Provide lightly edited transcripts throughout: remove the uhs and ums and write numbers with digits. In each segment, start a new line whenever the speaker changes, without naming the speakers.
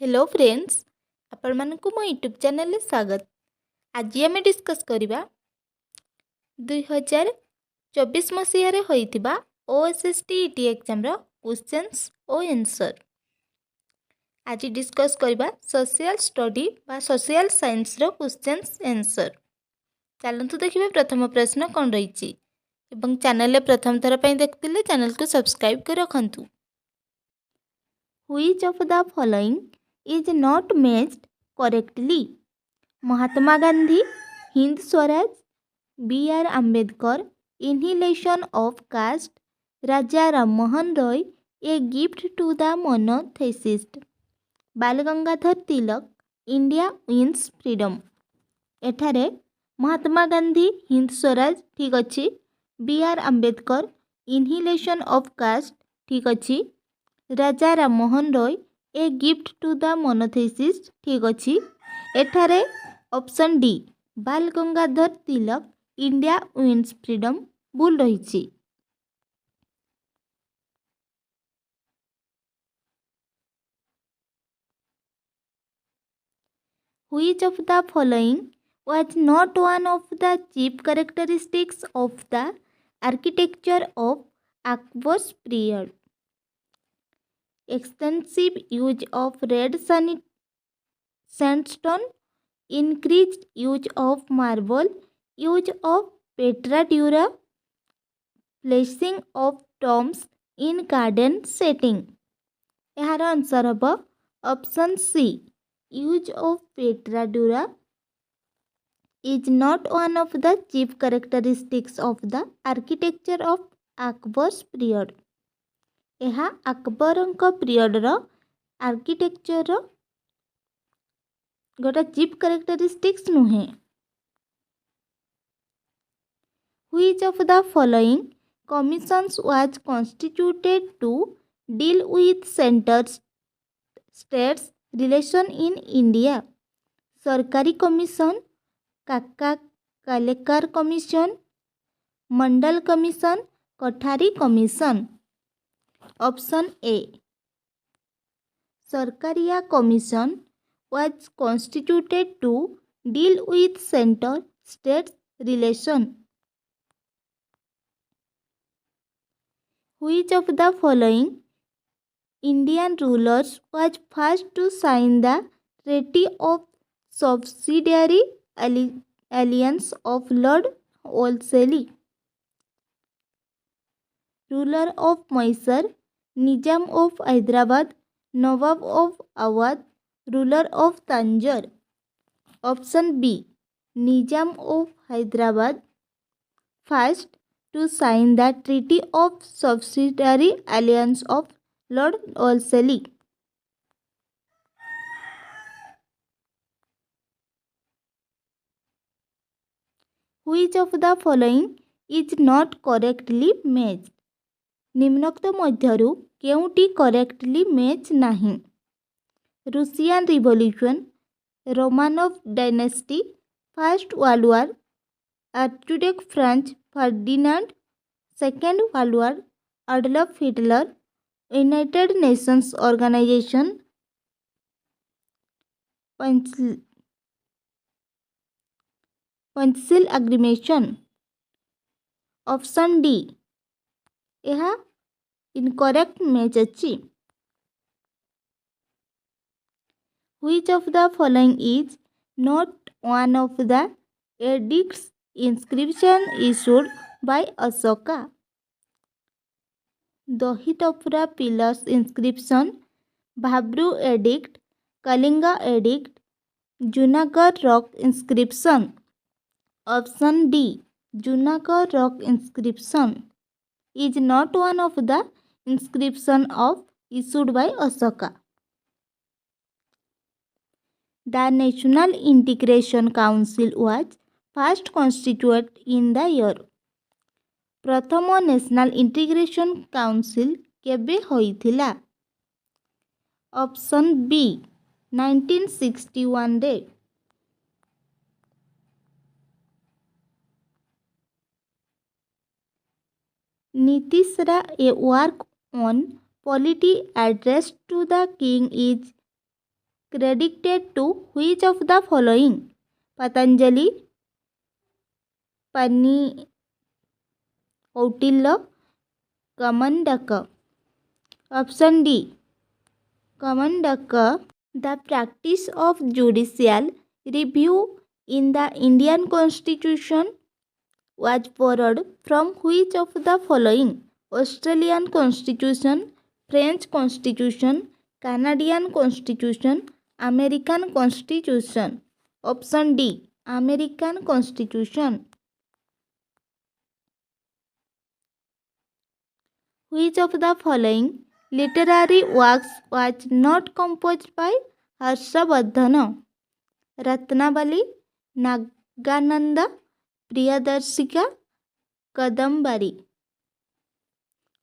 Hello friends आपण मानकु मो YouTube channel में स्वागत। आज आम डिस्कस करवा 2024 मसीह होइतिबा OSSTET एग्जाम रो क्वेश्चंस और आंसर। आज डिस्कस करवा सोशल स्टडी बा सोशल साइंस रो क्वेश्चंस आंसर। चलतु देखिए प्रथम प्रश्न कौन रही एवं चैनल प्रथम थर पर देखते चैनल को सब्सक्राइब कर रखु। Which of the following is not matched correctly? Mahatma Gandhi, Hind Swaraj, BR. Ambedkar, annihilation of caste, Raja Rammohan Roy, a gift to the monotheist, Bal Gangadhar Tilak, India wins freedom. एठारे महात्मा गांधी, हिंद स्वराज ठीक अच्छी, BR. Ambedkar, annihilation of caste ठीक अच्छी, Raja Rammohan Roy, a gift to the monotheist ठीक अच्छी। एठारे option D Bal Gangadhar Tilak, India wins freedom भूल रही। Which of the following was not one of the chief characteristics of the architecture of Akbar's period? Extensive use of red sandstone, increased use of marble, use of petra dura, placing of tombs in garden setting। यार answer हम option C use of pietra dura is not one of the chief characteristics of the architecture of Akbar's period. यह अकबरଙ୍କ पीरियडर architecture गोटे chief characteristics नुहे। Which of the following commissions was constituted to deal with centre state relation in India? सरकारी commission, Kaka Kalelkar commission, Mandal commission, Kothari commission. Option A Sarkaria commission was constituted to deal with center states relation। Which of the following Indian rulers was first to sign the Treaty of Subsidiary Alliance of Lord Wolseley? Ruler of Mysore, Nizam of Hyderabad, Nawab of Awadh, ruler of Tanjore. Option B Nizam of Hyderabad first to sign the treaty of subsidiary alliance of Lord Wellesley. Which of the following is not correctly matched? निम्नोक्त मध्यरु केउटी correctly match नहीं? Russian revolution, Romanov dynasty, First World War, Archduke Franz Ferdinand, Second World War, Adolf Hitler, United Nations Organization, pencil agreement. Option D यह incorrect match अच्छी। Which of the following is not one of the edicts inscription issued by Ashoka? Dahitapura Pillars inscription, Bhabru edict, Kalinga edict, Junagadh rock inscription। Option D Junagadh rock inscription is not one of the inscription of issued by Ashoka। The National Integration Council was first constituted in the year। प्रथम National Integration Council केबे होइथिला? Option B 1961 रे। नीतीशरा a work on polity address to the king is credited to which of the following? Patanjali, Pani, Kautilya, Kamandaka. Option D, Kamandaka. The practice of judicial review in the Indian Constitution was borrowed from which of the following? Australian Constitution, French Constitution, Canadian Constitution, American Constitution. Option D, American Constitution. Which of the following literary works was not composed by Harshavardhana? Ratnavali, Nagananda, Priyadarshika, Kadambari.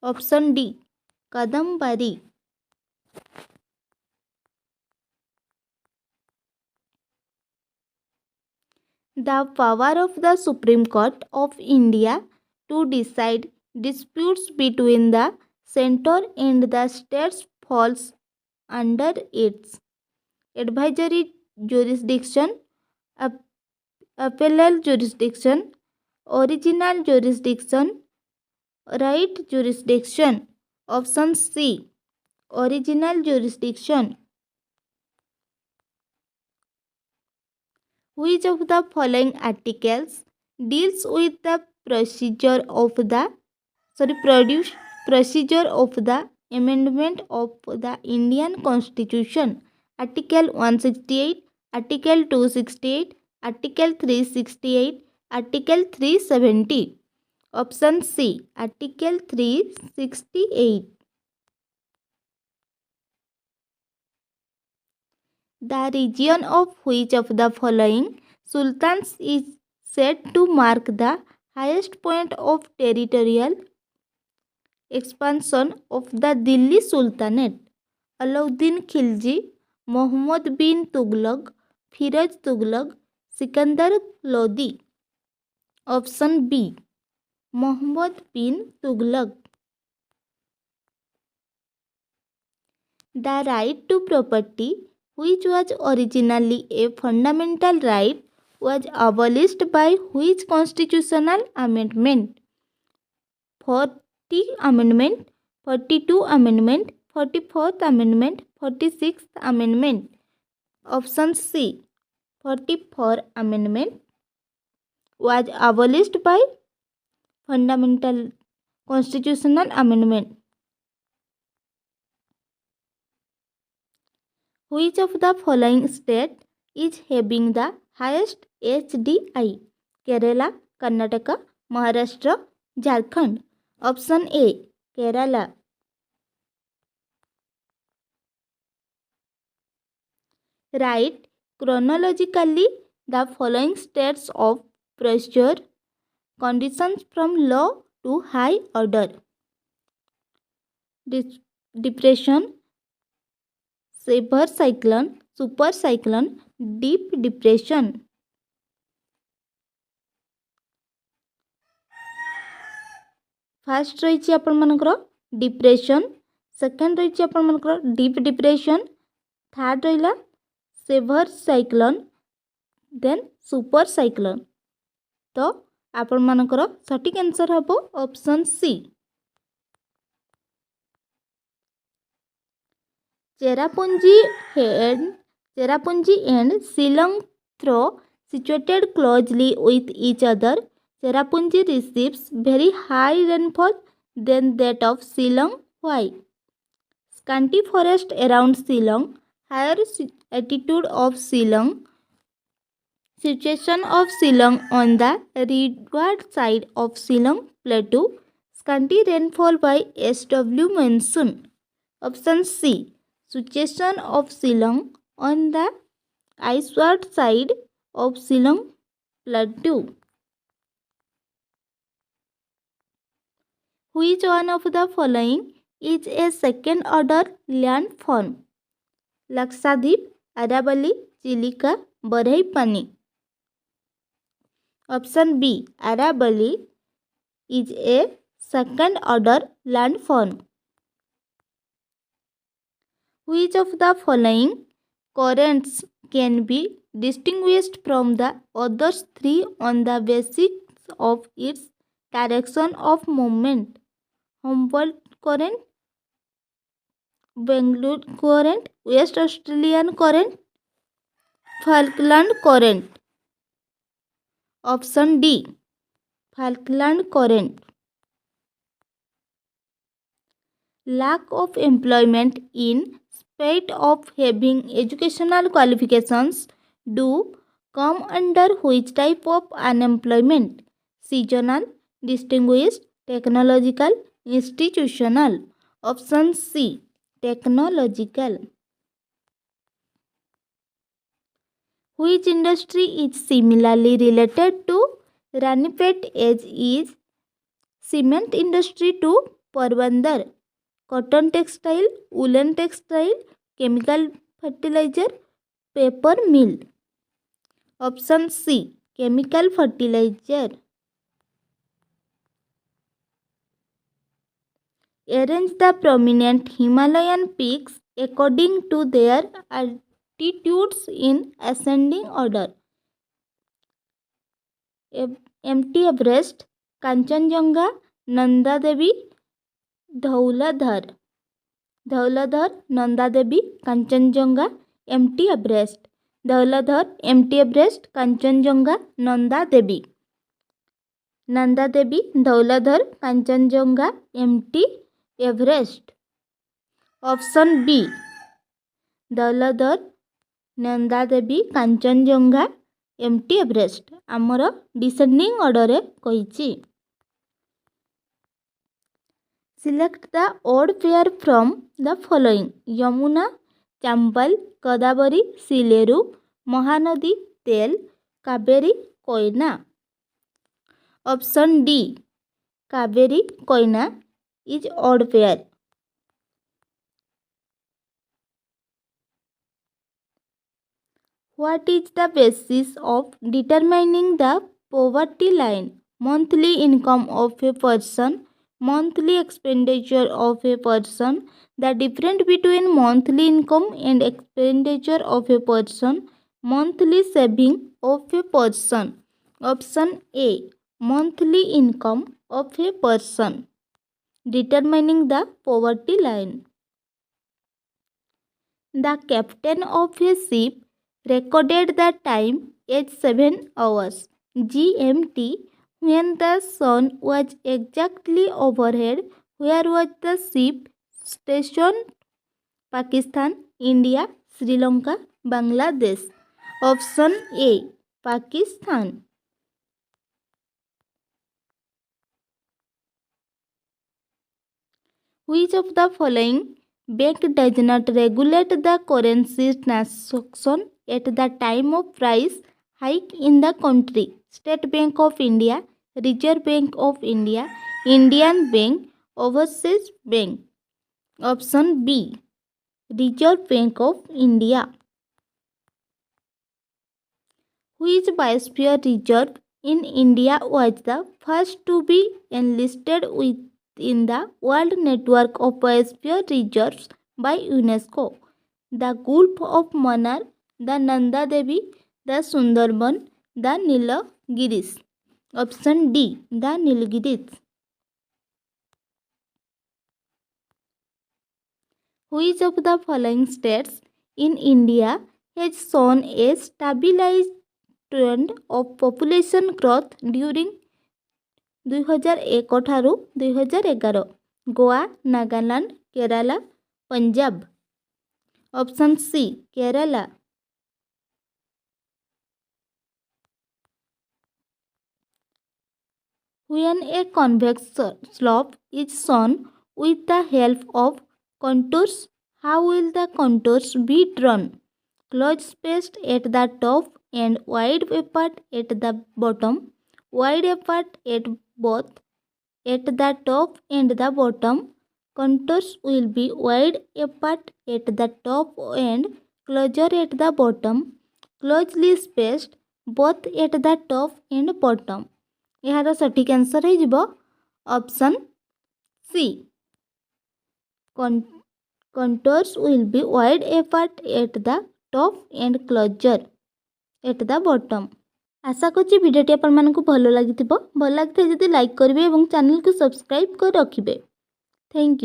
Option D, Kadambari. The power of the Supreme Court of India to decide disputes between the centre and the states falls under its advisory jurisdiction, appellate jurisdiction, original jurisdiction, right jurisdiction. Option C, original jurisdiction. Which of the following articles deals with the procedure of the amendment of the Indian Constitution? Article 168, Article 268, Article 368, Article 370. Option C, Article 368. The region of which of the following sultans is said to mark the highest point of territorial expansion of the Delhi Sultanate? Alauddin Khilji, Muhammad bin Tughlaq, Firuz Tughlaq, Sikandar Lodi. Option B, Muhammad bin Tughlaq. The right to property, which was originally a fundamental right, was abolished by which constitutional amendment? 40 Amendment, 42 Amendment, 44th Amendment, 46th Amendment. Option C, 44th Amendment was abolished by fundamental constitutional amendment. Which of the following state is having the highest HDI? Kerala, Karnataka, Maharashtra, Jharkhand. Option A, Kerala. Write chronologically the following states of pressure conditions from low to high order. Depression, severe cyclone, super cyclone, deep depression. First रही आपनकर depression, second रही आपनकर deep depression, third रहा severe cyclone, then super cyclone. तो आपनकर सटीक answer हम option C. Cherrapunji and Shillong, though situated closely with each other, Cherrapunji receives very high rainfall than that of Shillong. Why? Scanty forest around Shillong, higher altitude of Shillong, situation of Shillong on the rearward side of Shillong plateau, scanty rainfall by SW monsoon. Option C, situation of Shillong on the iceward side of Shillong plateau. Which one of the following is a second order landform? Lakshadweep, Aravalli, Chilika, Baraipani. Option B, Aravalli is a second order landform. Which of the following currents can be distinguished from the other three on the basis of its direction of movement. Humboldt current, Bangalore current, West Australian current, Falkland current. Option D. Falkland current. Lack of employment in spite of having educational qualifications do come under which type of unemployment? Seasonal, distinguished, technological, institutional. Option C. Technological. Which industry is similarly related to Ranipet as is cement industry to Porbandar? Cotton textile, woolen textile, chemical fertilizer, paper mill. Option C. Chemical fertilizer. Arrange the prominent Himalayan peaks according to their altitudes in ascending order. Empty Everest, Kanchenjunga, Nanda Devi, Dhauladhar. Dhauladhar, Nanda Devi, Kanchenjunga, Empty Everest. Dhauladhar, Empty Everest, Kanchenjunga, Nanda Devi. Nanda Devi, Dhauladhar, Kanchenjunga, Empty Everest. Option B. Dhauladhar, Nanda Devi, Kanchenjunga, Empty Everest. आमर descending order कही. Select the odd pair from the following: Yamuna, Chambal, Godavari, Sileru, Mahanadi, Tel, Kaveri, Koyna. Option D. Kaveri, Koyna is odd pair. What is the basis of determining the poverty line? Monthly income of a person, monthly expenditure of a person, the difference between monthly income and expenditure of a person, monthly saving of a person. Option A. Monthly income of a person. Determining the poverty line. The captain of a ship recorded the time as 7 hours GMT when the sun was exactly overhead. Where was the ship stationed? Pakistan, India, Sri Lanka, Bangladesh. Option A. Pakistan. Which of the following bank does not regulate the currency transaction at the time of price hike in the country? State Bank of India, Reserve Bank of India, Indian Bank, Overseas Bank. Option B. Reserve Bank of India. Which biosphere reserve in India was the first to be enlisted within the World Network of Biosphere Reserves by UNESCO? The Gulf of Mannar, the Nanda Devi, the Sundarban, the Nilgiris. Option D. The Nilgiris. Which of the following states in India has shown a stabilized trend of population growth during 2001 ଠାରୁ 2011? Goa, Nagaland, କେରାଲା, Punjab. Option C. Kerala. When a convex slope is shown with the help of contours, how will the contours be drawn? Close spaced at the top and wide apart at the bottom, wide apart at both at the top and the bottom. Contours will be wide apart at the top and closer at the bottom, closely spaced both at the top and bottom. यार सठिक answer हो option C. Contours will be wide apart at the top and closer at the bottom. आशा करछि भिडियोटी आपको भल लगी। भल लगी जदि लाइक करेंगे और चैनल को सब्सक्राइब कर रखिए। Thank you.